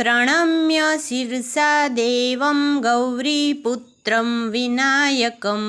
प्रणम्य शिरसा देवं गौरीपुत्रं विनायकं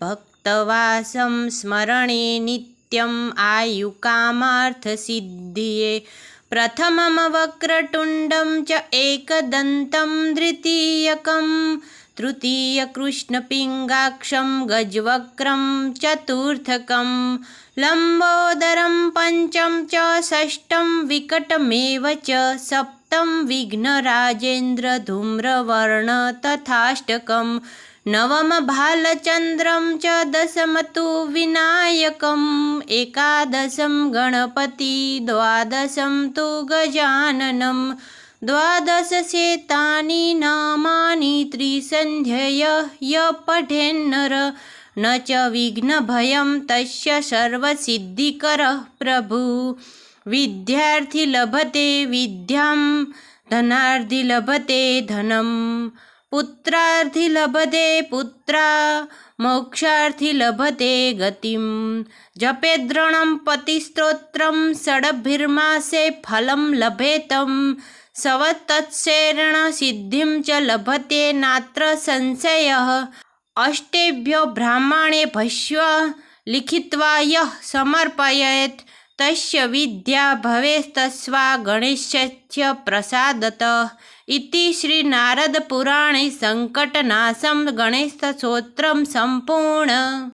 भक्तवासं स्मरणे नित्यम् आयुकामार्थसिद्धिये। प्रथमं वक्रतुण्डं च एकदन्तं द्वितीयकं तृतीयकृष्णपिङ्गाक्षं गजवक्त्रं चतुर्थकं लम्बोदरं पंचम च षष्ठं विकटमेव च सप्तम विघ्नराजेन्द्र धूम्रवर्ण तथाष्टकं नवम भालचन्द्रं च दशम तु विनायकम् एकादशं गणपति द्वादशं तु गजाननं द्वादशशेतानि नामानि त्रिसन्ध्यय य पठेन्नर न च विघ्नभयं तस्य सर्वसिद्धिकरः प्रभु। विद्यार्थी लभते विद्यां धनार्थी लभते धनं पुत्रार्थी लभते पुत्रा मोक्षार्थी लभते गतिं। जपेद्रणं पतिस्तोत्रं षड्भिर्मासे फलं लभेतं सवत्तत्सेरण सिद्धिं च लभते नात्र संशयः। अष्टेभ्यो ब्राह्मणेभ्यो लिखित्वा यः समर्पयेत् तस्य विद्या भवेत्तस्वा गणेशस्य प्रसादतः इति श्रीनारदपुराणे संकटनाशं गणेशस्तोत्रं सम्पूर्ण।